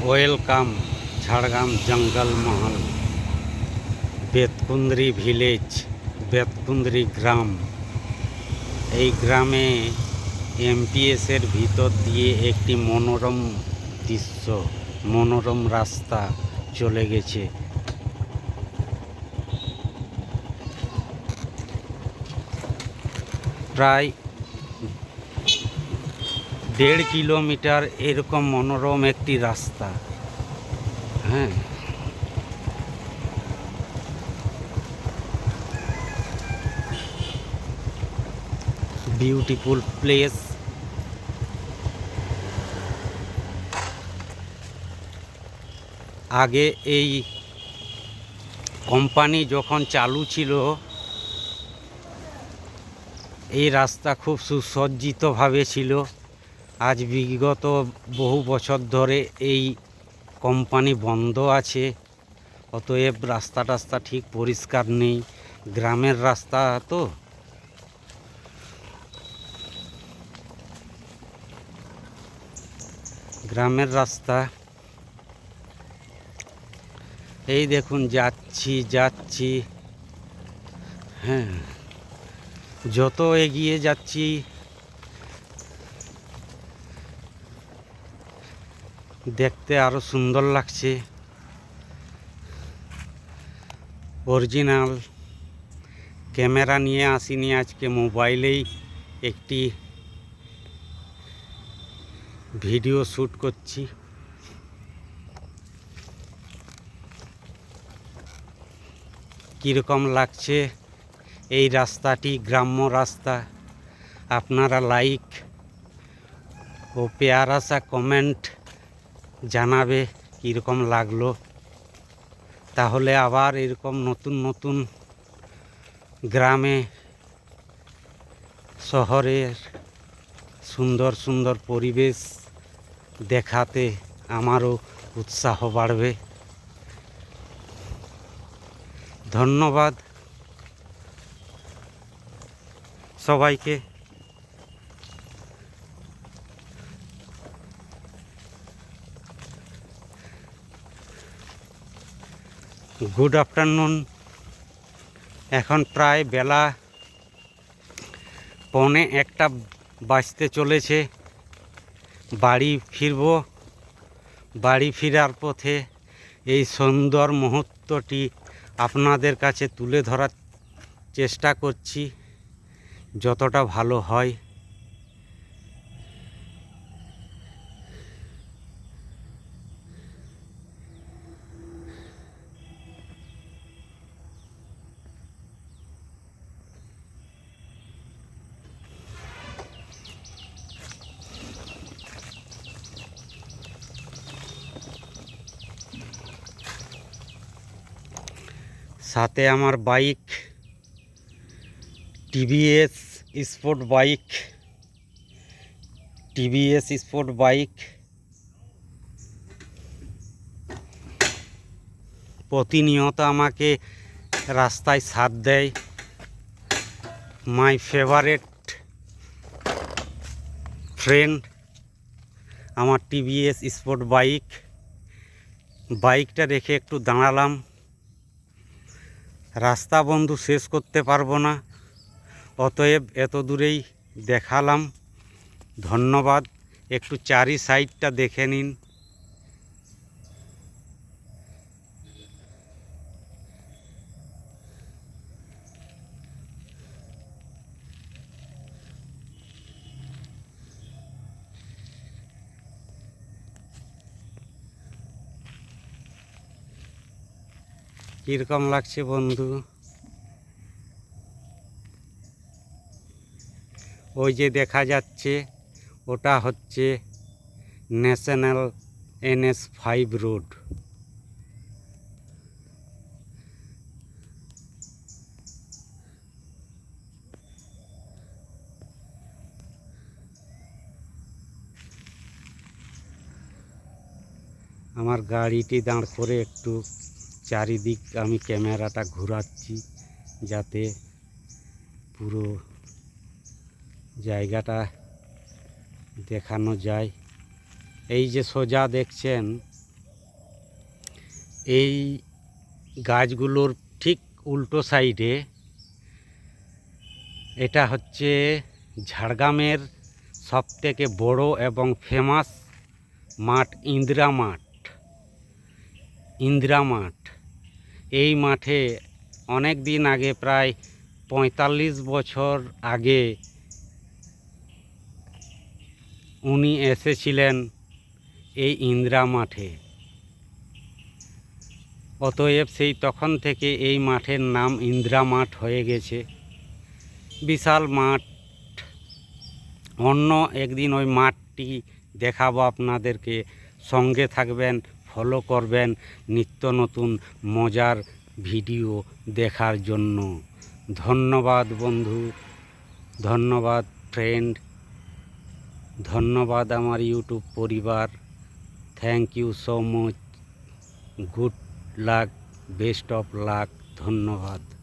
Welcome Jhargram জঙ্গল মহল, বেতকুন্দ্রি village, বেতকুন্দ্রি গ্রাম। এই গ্রামে এমপিএসের ভিতর দিয়ে একটি মনোরম দৃশ্য, মনোরম রাস্তা চলে গেছে। প্রায় 1.5 কিলোমিটার এরকম মনোরম একটি রাস্তা। হ্যাঁ, বিউটিফুল প্লেস। আগে এই কোম্পানি যখন চালু ছিল, এই রাস্তা খুব সুসজ্জিতভাবে ছিল। আজ বিগত বহু বছর ধরে এই কোম্পানি বন্ধ আছে, অতএব রাস্তা ঠিক পরিষ্কার নেই। গ্রামের রাস্তা তো, গ্রামের রাস্তা। এই দেখুন, যাচ্ছি। হ্যাঁ, যত এগিয়ে যাচ্ছি দেখতে আরো সুন্দর লাগছে। অরিজিনাল ক্যামেরা নিয়ে আসিনি আজকে, মোবাইলেই একটি ভিডিও শ্যুট করছি। কীরকম লাগছে এই রাস্তাটি, গ্রাম্য রাস্তা? আপনারা লাইক ও পেয়ারা সা কমেন্ট জানাবে কীরকম লাগলো। তাহলে আবার এরকম নতুন গ্রামে, শহরের সুন্দর পরিবেশ দেখাতে আমারও উৎসাহ বাড়বে। ধন্যবাদ সবাইকে। Good afternoon. এখন প্রায় বেলা 1:45 বাজতে চলেছে। বাড়ি ফিরব। বাড়ি ফেরার পথে এই সুন্দর মুহূর্তটি আপনাদের কাছে তুলে ধরার চেষ্টা করছি, যতটা ভালো হয়। সাথে আমার বাইক, টিভিএস স্পোর্ট বাইক। প্রতিনিয়ত আমাকে রাস্তায় সাথ দেয়। মাই ফেভারেট ফ্রেন্ড আমার টিভিএস স্পোর্ট বাইকটা রেখে একটু দাঁড়ালাম। রাস্তা বন্ধু শেষ করতে পারবো না, অতএব এত দূরেই দেখালাম। ধন্যবাদ। একটু চারি সাইডটা দেখে নিন। কীরকম লাগছে বন্ধু? ওই যে দেখা যাচ্ছে, ওটা হচ্ছে ন্যাশনাল NS5 রোড। আমার গাড়িটি দাঁড় করে একটু চারিদিক আমি ক্যামেরাটা ঘোরাচ্ছি, যাতে পুরো জায়গাটা দেখানো যায়। এই যে সোজা দেখছেন, এই গাছগুলোর ঠিক উল্টো সাইডে এটা হচ্ছে ঝাড়গ্রামের সবথেকে বড় এবং ফেমাস মাঠ ইন্দিরা মাঠ। এই মাঠে অনেক দিন আগে, প্রায় ৪৫ বছর আগে উনি এসেছিলেন এই ইন্দিরা মাঠে। অতএব সেই তখন থেকে এই মাঠের নাম ইন্দিরা মাঠ হয়ে গেছে। বিশাল মাঠ। অন্য একদিন ওই মাঠটি দেখাবো আপনাদেরকে। সঙ্গে থাকবেন, ফলো করবেন নিত্য নতুন মজার ভিডিও দেখার জন্য। ধন্যবাদ বন্ধু, ধন্যবাদ ফ্রেন্ড, ধন্যবাদ আমার ইউটিউব পরিবার। Thank you so much. Good luck, best of luck. ধন্যবাদ।